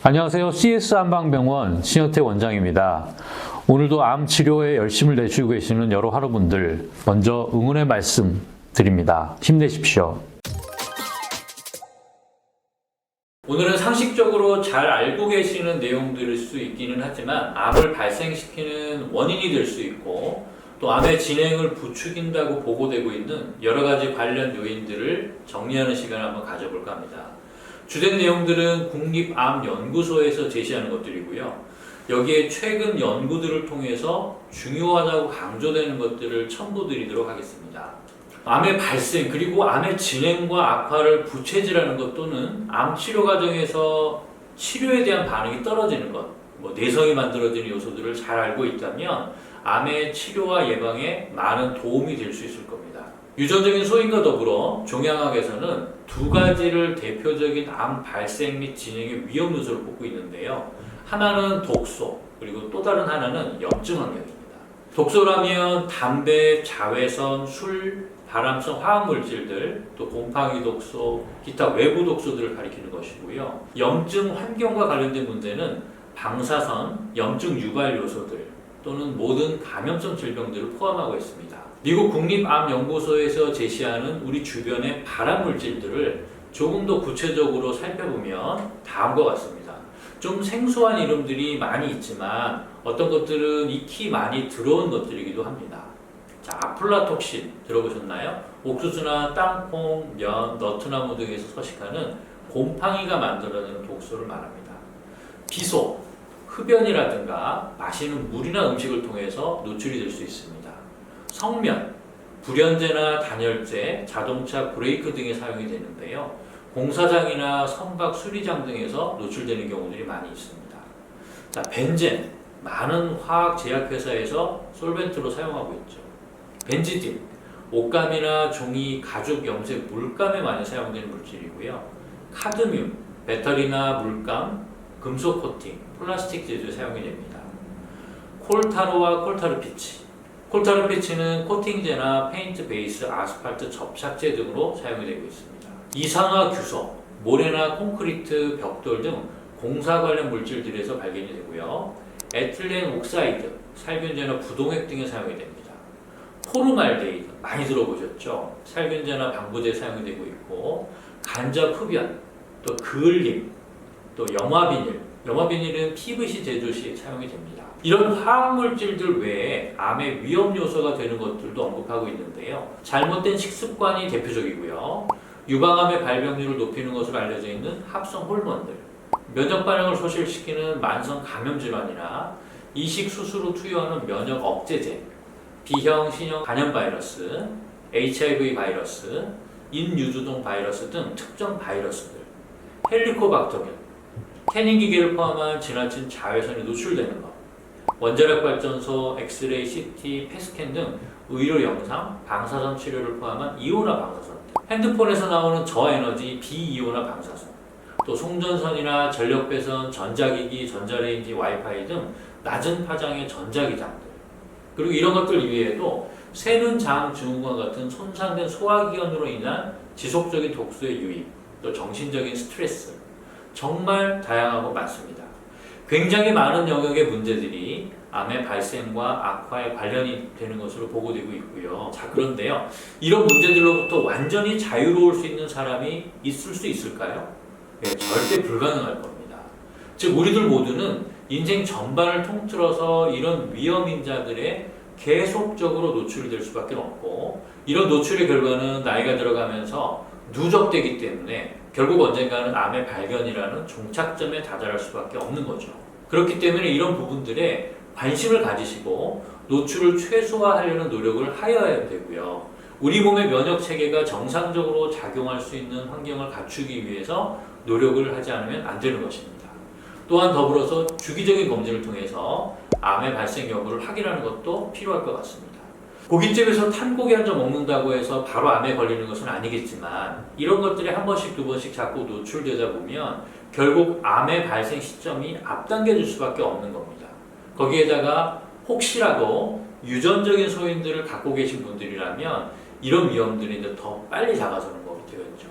안녕하세요. CS 한방병원 신여태 원장입니다. 오늘도 암 치료에 열심을 내주고 계시는 여러 환우분들 먼저 응원의 말씀 드립니다. 힘내십시오. 오늘은 상식적으로 잘 알고 계시는 내용들일 수 있기는 하지만 암을 발생시키는 원인이 될 수 있고 또 암의 진행을 부추긴다고 보고되고 있는 여러 가지 관련 요인들을 정리하는 시간을 한번 가져볼까 합니다. 주된 내용들은 국립암연구소에서 제시하는 것들이고요. 여기에 최근 연구들을 통해서 중요하다고 강조되는 것들을 첨부드리도록 하겠습니다. 암의 발생 그리고 암의 진행과 악화를 부채질하는 것 또는 암 치료 과정에서 치료에 대한 반응이 떨어지는 것, 내성이 만들어지는 요소들을 잘 알고 있다면 암의 치료와 예방에 많은 도움이 될 수 있을 겁니다. 유전적인 소인과 더불어 종양학에서는 두 가지를 대표적인 암 발생 및 진행의 위험 요소를 꼽고 있는데요. 하나는 독소, 그리고 또 다른 하나는 염증 환경입니다. 독소라면 담배, 자외선, 술, 발암성 화학물질들, 또 곰팡이 독소, 기타 외부 독소들을 가리키는 것이고요. 염증 환경과 관련된 문제는 방사선, 염증 유발 요소들 또는 모든 감염성 질병들을 포함하고 있습니다. 미국 국립암연구소에서 제시하는 우리 주변의 발암물질들을 조금 더 구체적으로 살펴보면 다음과 같습니다. 좀 생소한 이름들이 많이 있지만 어떤 것들은 익히 많이 들어온 것들이기도 합니다. 자, 아플라톡신 들어보셨나요? 옥수수나 땅콩, 면, 너트나무 등에서 서식하는 곰팡이가 만들어내는 독소를 말합니다. 비소, 흡연이라든가 마시는 물이나 음식을 통해서 노출이 될 수 있습니다. 성면, 불연제나 단열재, 자동차 브레이크 등에 사용이 되는데요. 공사장이나 선박 수리장 등에서 노출되는 경우들이 많이 있습니다. 자, 벤젠, 많은 화학 제약회사에서 솔벤트로 사용하고 있죠. 벤지딘, 옷감이나 종이, 가죽, 염색, 물감에 많이 사용되는 물질이고요. 카드뮴, 배터리나 물감, 금속 코팅, 플라스틱 제조에 사용이 됩니다. 콜타르와 콜타르피치, 콜타르피치는 코팅제나 페인트 베이스, 아스팔트 접착제 등으로 사용이 되고 있습니다. 이산화규소, 모래나 콘크리트, 벽돌 등 공사 관련 물질들에서 발견이 되고요. 에틸렌 옥사이드, 살균제나 부동액 등에 사용이 됩니다. 포르말데이드, 많이 들어보셨죠? 살균제나 방부제에 사용이 되고 있고, 간접 흡연, 또 그을림, 또 염화비닐은 PVC 제조 시 사용이 됩니다. 이런 화학물질들 외에 암의 위험 요소가 되는 것들도 언급하고 있는데요. 잘못된 식습관이 대표적이고요. 유방암의 발병률을 높이는 것으로 알려져 있는 합성 호르몬들, 면역 반응을 소실시키는 만성 감염 질환이나 이식 수술 후 투여하는 면역 억제제, B형, C형 간염 바이러스, HIV 바이러스, 인유두종 바이러스 등 특정 바이러스들, 헬리코박터균, 태닝 기계를 포함한 지나친 자외선에 노출되는 것, 원자력 발전소, 엑스레이, CT, 펫스캔 등 의료 영상, 방사선 치료를 포함한 이온화 방사선, 핸드폰에서 나오는 저에너지 비이온화 방사선, 또 송전선이나 전력 배선, 전자기기, 전자레인지, 와이파이 등 낮은 파장의 전자기장들, 그리고 이런 것들 이외에도 새는 장 증후군 같은 손상된 소화기관으로 인한 지속적인 독소의 유입, 또 정신적인 스트레스, 정말 다양하고 많습니다. 굉장히 많은 영역의 문제들이 암의 발생과 악화에 관련이 되는 것으로 보고되고 있고요. 자, 그런데요. 이런 문제들로부터 완전히 자유로울 수 있는 사람이 있을 수 있을까요? 네, 절대 불가능할 겁니다. 즉, 우리들 모두는 인생 전반을 통틀어서 이런 위험인자들에 계속적으로 노출이 될 수밖에 없고, 이런 노출의 결과는 나이가 들어가면서 누적되기 때문에 결국 언젠가는 암의 발견이라는 종착점에 다다를 수밖에 없는 거죠. 그렇기 때문에 이런 부분들에 관심을 가지시고 노출을 최소화하려는 노력을 하여야 되고요. 우리 몸의 면역 체계가 정상적으로 작용할 수 있는 환경을 갖추기 위해서 노력을 하지 않으면 안 되는 것입니다. 또한 더불어서 주기적인 검진을 통해서 암의 발생 여부를 확인하는 것도 필요할 것 같습니다. 고깃집에서 탄고기 한 점 먹는다고 해서 바로 암에 걸리는 것은 아니겠지만 이런 것들이 한 번씩 두 번씩 자꾸 노출되다 보면 결국 암의 발생 시점이 앞당겨질 수밖에 없는 겁니다. 거기에다가 혹시라도 유전적인 소인들을 갖고 계신 분들이라면 이런 위험들이 이제 더 빨리 다가서는 거게 되겠죠.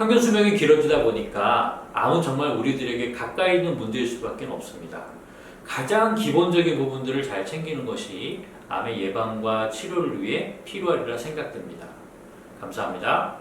평균 수명이 길어지다 보니까 암은 정말 우리들에게 가까이 있는 문제일 수밖에 없습니다. 가장 기본적인 부분들을 잘 챙기는 것이 암의 예방과 치료를 위해 필요하리라 생각됩니다. 감사합니다.